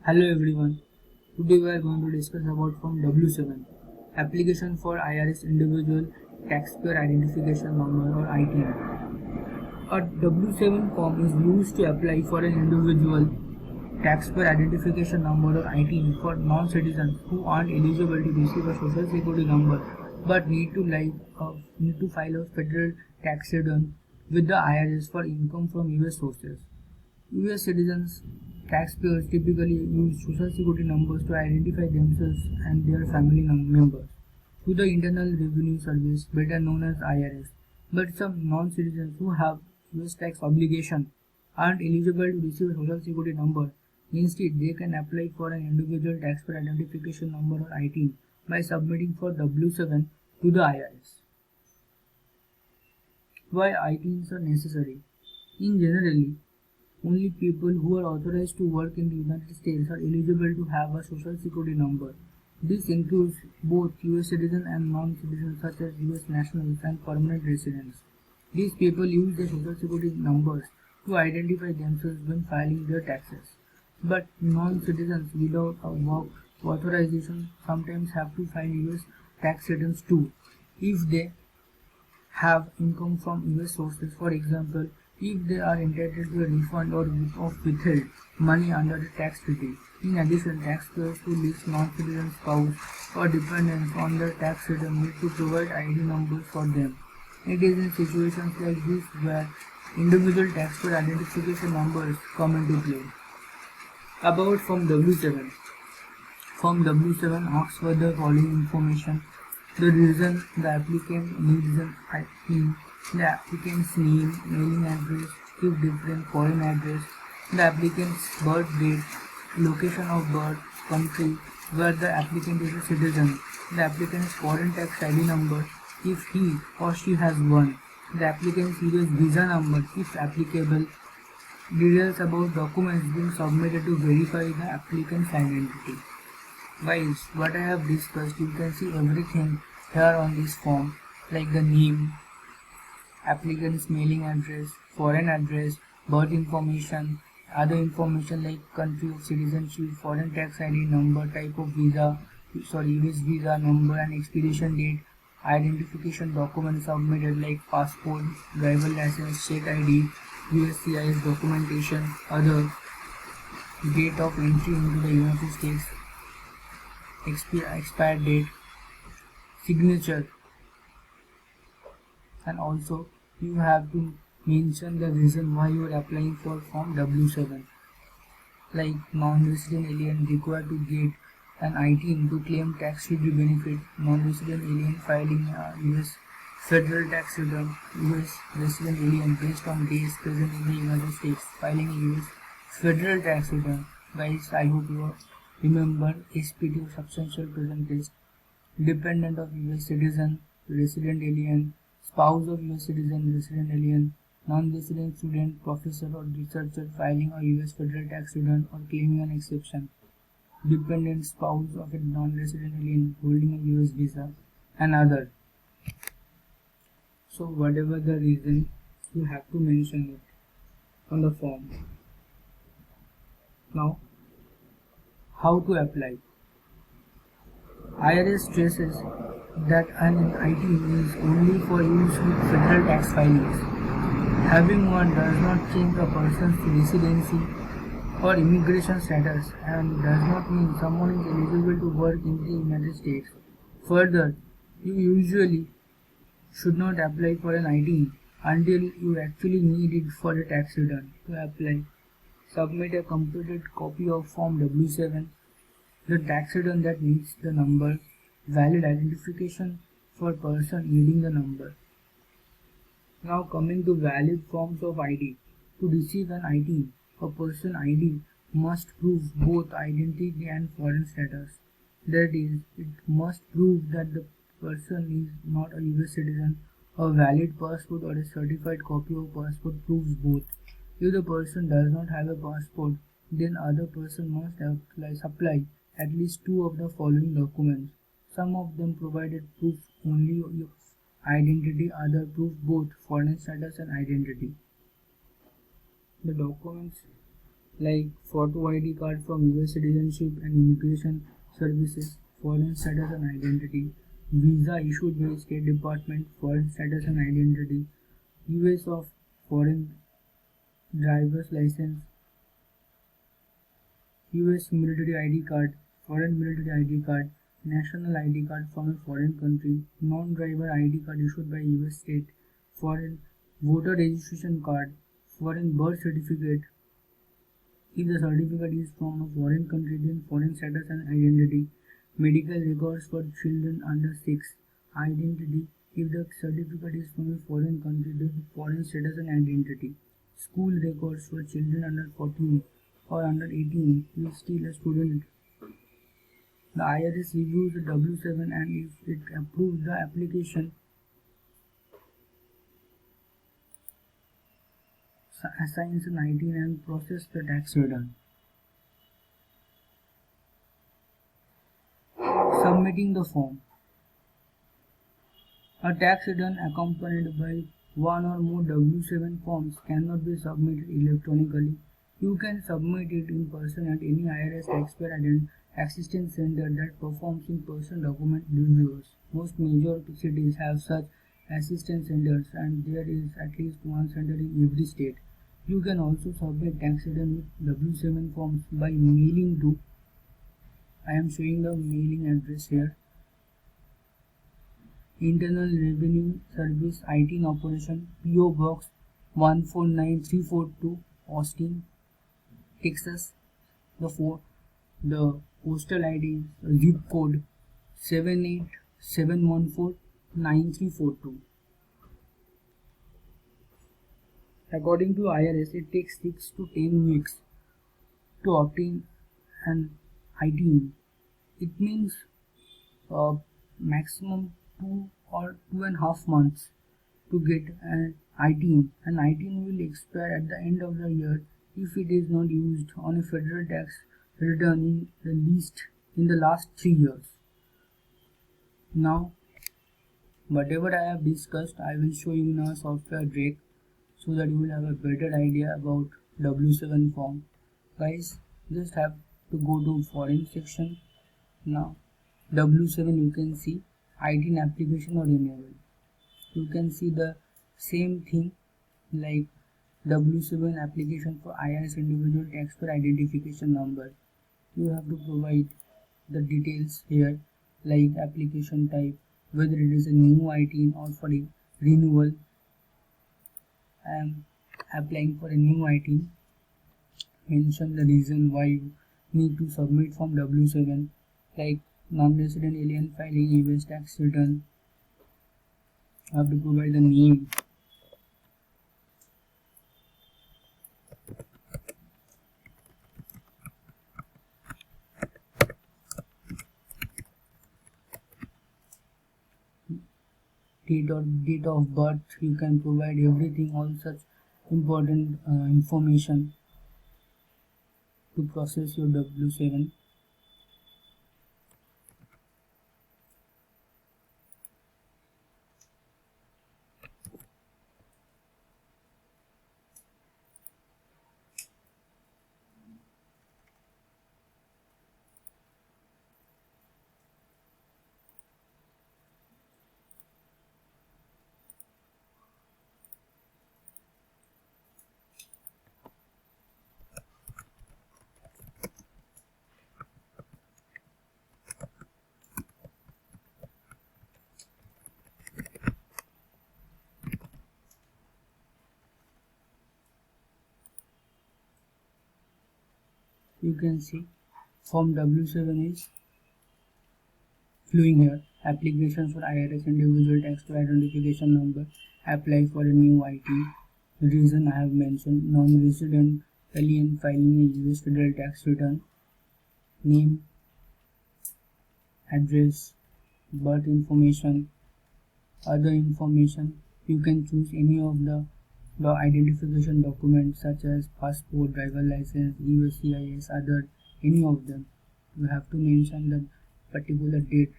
Hello everyone. Today we are going to discuss about Form W7, application for IRS Individual Taxpayer Identification Number or ITN. A W7 form is used to apply for an individual taxpayer identification number or ITN for non-citizens who aren't eligible to receive a social security number but need to file a federal tax return with the IRS for income from US sources. US citizens taxpayers typically use social security numbers to identify themselves and their family members to the Internal Revenue Service, better known as IRS. But some non-citizens who have US tax obligation aren't eligible to receive a social security number. Instead, they can apply for an individual taxpayer identification number or IT by submitting for W7 to the IRS. Why ITs are necessary? In generally, only people who are authorized to work in the United States are eligible to have a social security number. This includes both US citizens and non-citizens such as US nationals and permanent residents. These people use their social security numbers to identify themselves when filing their taxes. But non-citizens without a work authorization sometimes have to file US tax returns too if they have income from US sources. For example, if they are entitled to a refund or of withheld money under the tax treaty. In addition, taxpayers who list non-citizen spouse or dependents on their tax return need to provide ID numbers for them. It is in situations like this where individual taxpayer identification numbers come into play. About Form W7. Form W7 asks for the following information: the reason the applicant needs an IP, the applicant's name, mailing address, if different foreign address, the applicant's birth date, location of birth, country where the applicant is a citizen, the applicant's foreign tax ID number if he or she has one, the applicant's US visa number if applicable, details about documents being submitted to verify the applicant's identity. Guys, what I have discussed, you can see everything here on this form, like the name, applicant's mailing address, foreign address, birth information, other information like country of citizenship, foreign tax ID number, type of visa, US visa number and expiration date, identification documents submitted like passport, driver license, state ID, USCIS documentation, other date of entry into the United States, expired date, signature, and also you have to mention the reason why you are applying for Form W7, like non-resident alien required to get an ITN to claim tax-free benefit, non-resident alien filing a US federal tax return, US resident alien based on days present in the United States filing a US federal tax return. Guys, I hope you remember SPT or substantial present test, dependent of US citizen, resident alien, spouse of US citizen, resident alien, non-resident student, professor or researcher filing a US federal tax return or claiming an exception, dependent spouse of a non-resident alien holding a US visa, and other. So whatever the reason, you have to mention it on the form. Now, how to apply? IRS stresses that an IT is only for use with federal tax filings. Having one does not change a person's residency or immigration status and does not mean someone is eligible to work in the United States. Further, you usually should not apply for an ID until you actually need it for the tax return. To apply, submit a completed copy of Form W7, the tax return that needs the number, valid identification for person needing the number. Now coming to valid forms of ID. To receive an ID, a person ID must prove both identity and foreign status. That is, it must prove that the person is not a US citizen. A valid passport or a certified copy of passport proves both. If the person does not have a passport, then other person must supply at least two of the following documents. Some of them provided proof only of identity, other proof both foreign status and identity. The documents like photo ID card from US Citizenship and Immigration Services, foreign status and identity, visa issued by State Department, foreign status and identity, US of foreign driver's license, US military ID card, foreign military ID card, national ID card from a foreign country, non-driver ID card issued by US state, foreign voter registration card, foreign birth certificate. If the certificate is from a foreign country, then foreign status and identity. Medical records for children under 6. Identity. If the certificate is from a foreign country, then foreign status and identity. School records for children under 14 or under 18 is still a student. The IRS reviews the W7 and if it approves the application, assigns an ITIN and process the tax return. Submitting the form. A tax return accompanied by one or more W7 forms cannot be submitted electronically. You can submit it in person at any IRS taxpayer and assistance center that performs in-person document reviews. Most major cities have such assistance centers and there is at least one center in every state. You can also submit tax return with W7 forms by mailing to, I am showing the mailing address here, Internal Revenue Service ITIN Operation, PO Box 149342, Austin, Texas. The postal ID is zip code 787149342. According to IRS, it takes 6 to 10 weeks to obtain an ITIN. It means maximum 2.5 months to get an ITIN. An ITIN will expire at the end of the year if it is not used on a federal tax return in the last 3 years. Now, whatever I have discussed, I will show you in our software Drake so that you will have a better idea about W7 form. Guys, just have to go to foreign section. Now, W7 you can see ITIN application or renewal. You can see the same thing like W7 application for IRS individual taxpayer identification number. You have to provide the details here like application type, whether it is a new ITIN or for a renewal. I am applying for a new ITIN. Mention the reason why you need to submit from W7 like non-resident alien filing US tax return. I have to provide the name, date of birth. You can provide everything, all such important information to process your W7. You can see form W7 is flowing here. Application for IRS individual taxpayer identification number. Apply for a new ITIN. Reason I have mentioned, non-resident alien filing a US federal tax return. Name, address, birth information, other information. You can choose any of the identification documents such as passport, driver license, USCIS, other, any of them. You have to mention the particular date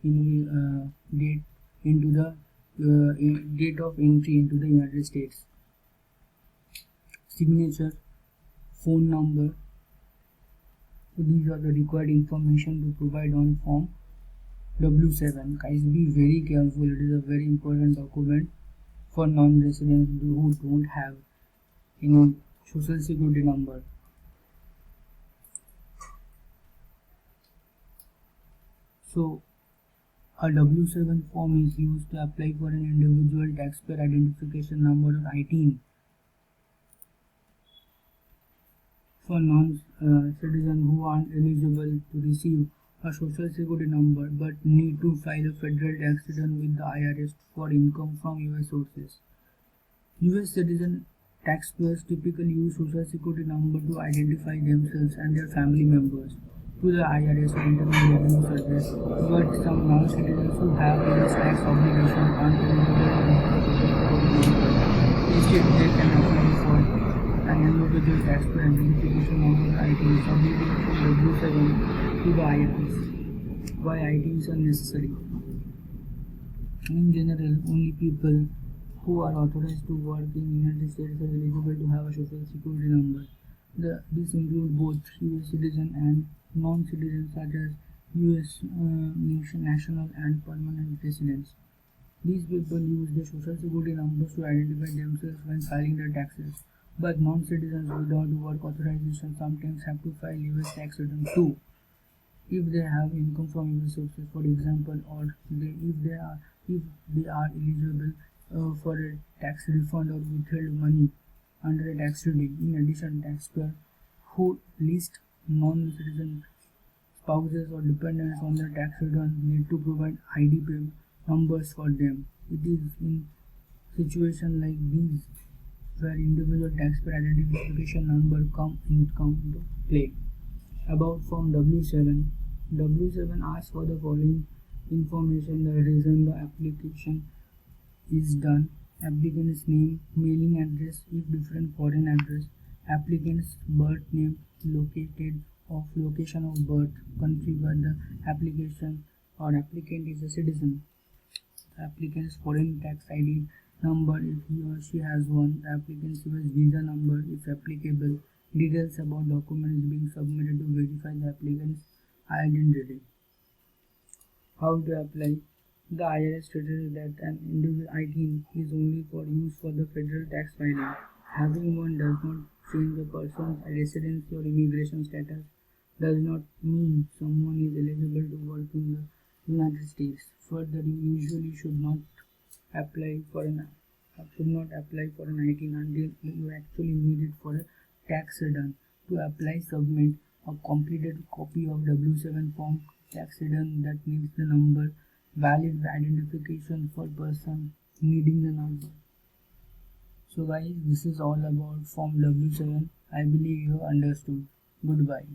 date into the date of entry into the United States. Signature, phone number. So these are the required information to provide on form W7. Guys, be very careful. It is a very important document for non-residents who don't have social security number. So a W7 form is used to apply for an individual taxpayer identification number or ITIN for non-citizens who aren't eligible to receive a social security number but need to file a federal tax return with the IRS for income from US sources. US citizen taxpayers typically use social security number to identify themselves and their family members to the IRS or Internal Revenue Service, but some non-citizens who have US tax obligation aren't eligible to use the social security number. Instead, they can apply for an individual taxpayer identification number ITIN submitted from W7 to the IRS. Why ITINs are necessary? In general, only people who are authorized to work in United States are eligible to have a social security number. This includes both US citizens and non-citizens such as US national and permanent residents. These people use their social security numbers to identify themselves when filing their taxes, but non-citizens without work authorization sometimes have to file US tax returns too if they have income from US sources, for example, or if they are eligible for a tax refund or withheld money under a tax relief. In addition, taxpayers who list non-citizen spouses or dependents on their tax return need to provide ID numbers for them. It is in situations like these where individual taxpayer identification number come into play. About Form W7. W7 asks for the following information: the reason the application is done, applicant's name, mailing address if different foreign address, applicant's birth name, location of birth, country where the application or applicant is a citizen, the applicant's foreign tax ID number if he or she has one, the applicant's US visa number if applicable, details about documents being submitted to verify the applicant's identity. How to apply? The IRS stated that an individual ITIN is only for use for the federal tax filing. Having one does not change a person's residency or immigration status, does not mean someone is eligible to work in the United States. Further, you usually should not apply for an ITIN until you actually need it for a tax return. To apply, submit a completed copy of W7 form tax return that needs the number, valid identification for person needing the number. So guys, this is all about form W7. I believe you understood. Goodbye.